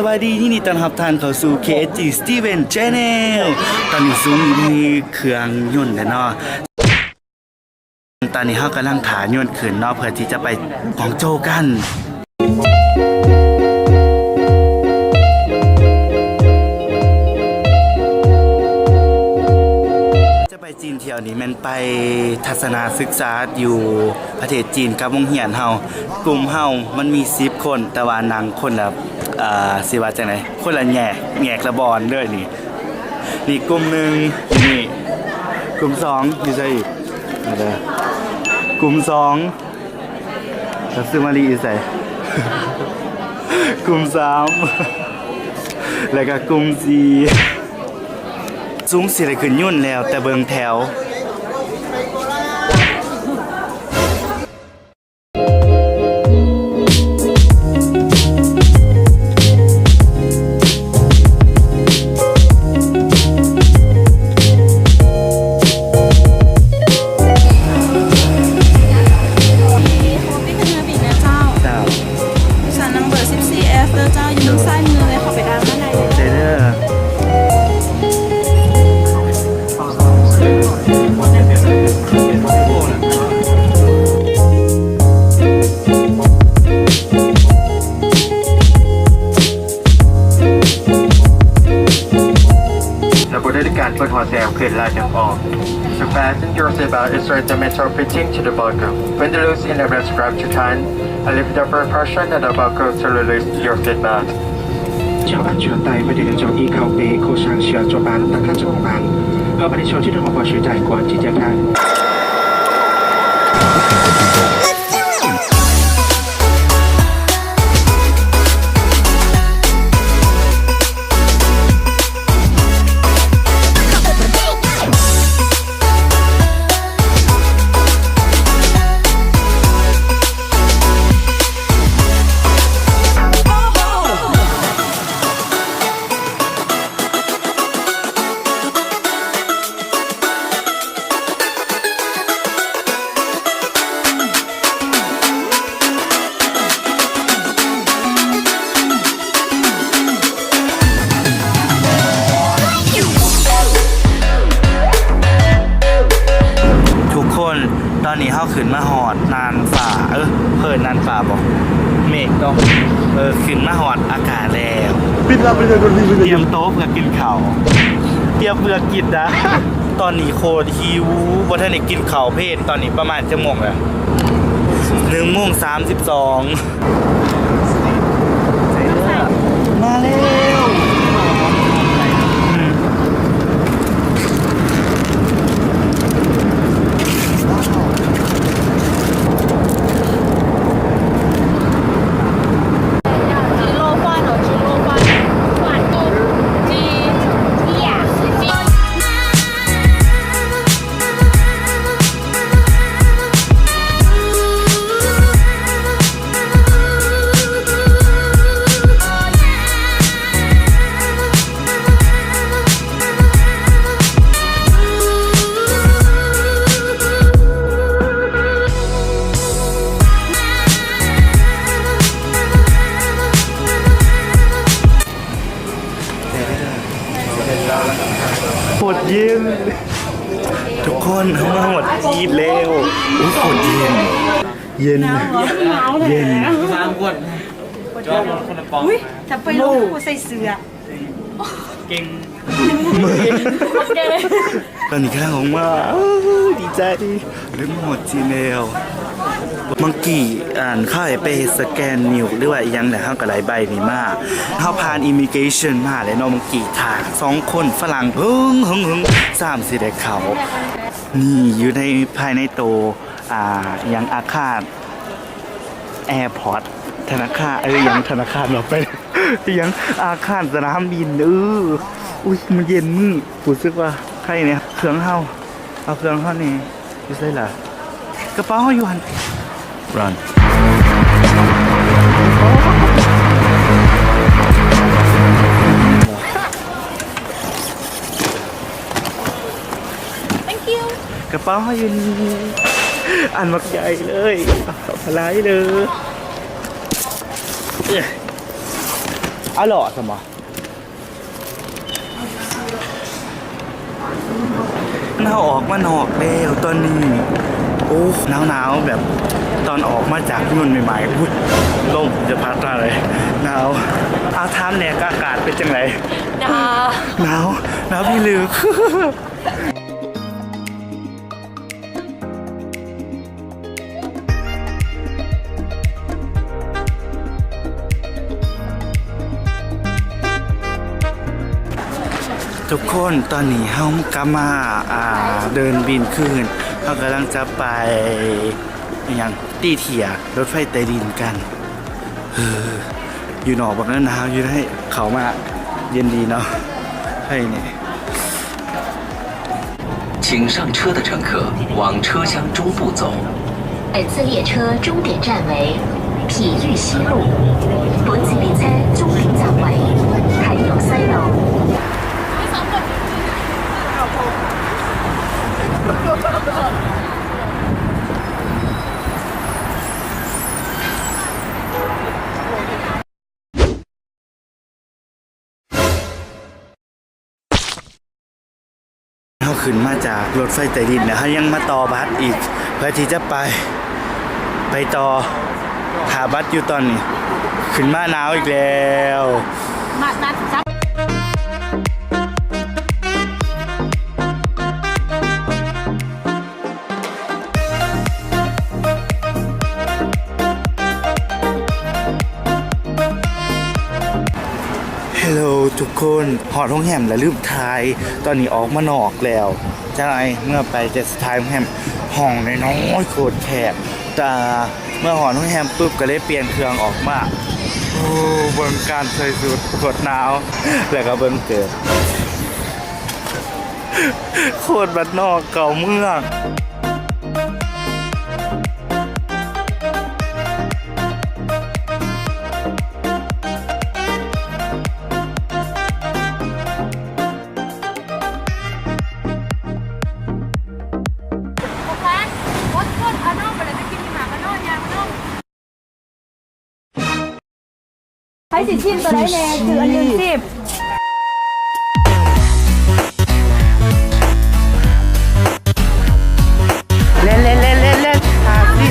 สวัสดีที่นี่ต้อนรับท่านเข้าสู่ KSG Steven Channel ตอนนี้ซุ้มอยู่ที่เครื่องยนต์แล้วเนาะตอนนี้เรากำลังถายนต์ขึ้นเนาะเพื่อที่จะไปกวางโจวกันจีนเที่ยวนี้มันไปทัศนศึกษาอยู่ประเทศจีนกับวงเหียนเฮากลุ่มเฮามันมี10คนแต่ว่านางคนละสิว่าจังได๋คนละแงกละบอนเด้อนี่กลุ่ม1อยู่นี่กลุ่ม2อยู่ไสอีกเด้อกลุ่ม2แล้วซึมารีอยู่ไส กลุ่ม3แล้วก็กลุ่ม4ซุ้มสิได้ขึ้นยุ่นแล้วแต่เบิ่งแถวการเปิดหัวแถวขึ้นลาดอย่างออก To fasten your seatbelt, insert the metal fitting to the buckle. When the loose in the rest grab your hand, and lift the pressure of the buckle to release your seatbelt. 系安全带不停地从依靠背扣上需要坐板，打开着板，和把你手机的滑滑水带关机解开。ตอนนี้เฮาขึ้นมาหอดนานฝ่าเพิ่นนานฝ่าบอกเมฆเนาะขึ้นมาหอดอากาศแล้วปิดรับไปเลยคนนี้เตรียมโต๊ะเพื่อกินข้าวเตรียมเพื่อกินนะตอนนี้โคตรหิวบ่ทันได้กินข้าวเพลตอนนี้ประมาณชั่วโมงแล้ว1:32มาแล้วโคตรเย็นทุกคนเข้ามาหมดจีดแล้วโอ้โคตรเย็นเย็นสามคนจอมคนละปองจะไปลงกูใส่เสื้อเก่งตอนนี้กำลังออกมาดีใจเรื่องหมดจีนแล้วมังกี้เข้าไปสแกนนิ้วหรือว่ายังแต่เข้ากับหลายใบนี่มากเข้าผ่านอิมิเกชันมาเลยเนาะมังกี้ถ่า2คนฝรั่งหึง3สิได้เขานี่อยู่ในภายในโตยังอาคารแอร์พอร์ตธนาคารยังธนาคารเราไปยังอาคารสนามบินอุ้ยมันเย็นมือรู้สึกว่าใครเนี่ยเครื่องเฮาเอาเครื่องเฮานี่อยู่ไสล่ะกระเป๋าเฮาอยู่หั่นRun. Thank you. กระเป๋าอยู่นี่อันมักใหญ่เลยพลายเลย เอาหล่อสมอเราออกมานอกแล้วตอนนี้โอ้หนาวแบบตอนออกมาจากนุ่นใหม่ๆอุ้ยลมจะพัดมาเลยหนาวเอาทามเนี่ยอากาศเป็นจังไรหนาวพี่ลือ ทุกคนตอนนี้เฮากำมาเดินบินขึ้นเขากำลังจะไปอย่างตีเถียรถไฟใต้ดินกันอยู่หนอกแบบนั้นหนาวอยู่ให้เขามาเย็นดีเนาะให้เนี่ย请上车的乘客往车厢中部走。本次列车终点站为体育西路，本次列車終點站為體育西路。เขาขึ้นมาจากรถไฟใต้ดินแล้วเขายังมาต่อบัสอีกเพื่อที่จะไปต่อหาบัสอยู่ตอนนี้ขึ้นมาหนาวอีกแล้ว มาซับ ฮัลโหลทุกคนหอดห้องแฮมและลืมทายตอนนี้ออกมานอกแล้วจะไงเมื่อไปจะสไตล์ห้องแฮมห้องน้อยๆโคตรแคบแต่เมื่อหอดห้องแฮมปุ๊บก็เลยเปลี่ยนเครื่องออกมาโอ้เบิ่งการใส่สุดกดหนาวแล้วก็เบิ่งเกิดโคตรบัดนอกเก่าเมืองใช้สิชิมตัวได้แน่คืออันหนึ่งสิบเล่นหาสิ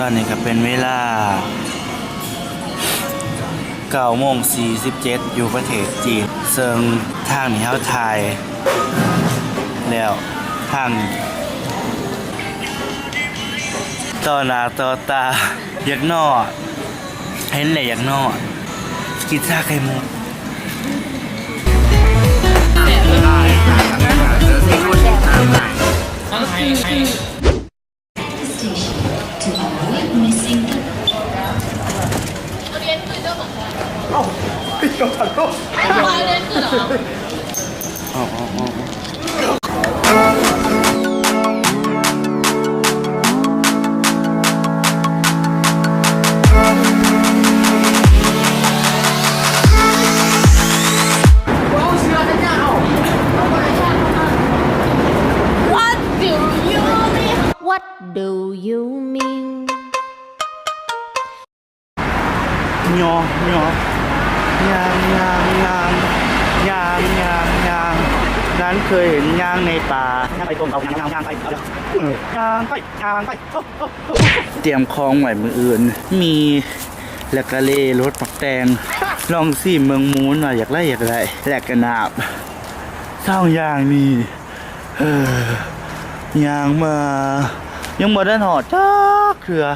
ตอนนี้ก็เป็นเวลา9:47อยู่ประเทศจีนซึ่งทางนี้เขาถ่ายแล้วทางต่อหน้าต่อตาอยากนอนเห็นเลยอยากนอนกินชาไข่มุกWhat do you mean? ยางนั้นเคยเห็นยางในป่าไปตรงเอายางไปยางไปเตรียมคลองไหวมืออื่นมีแล้วก็เล่รถปักแตงลองสิเมืองมูนหน่อยอยากไล่แล้วก็นาบเศร้าอย่างนี้ยางมายังบ่ได้หอดจ้าเครือ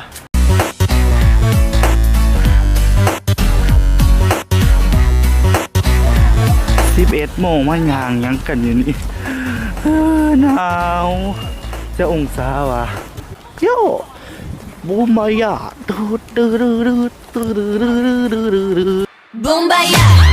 11 โมงมันยางยังกันอยู่นี่หนาวจะองศาวะ โยบูมายาดูดูดูดูดูดูดูดู Boom, baya.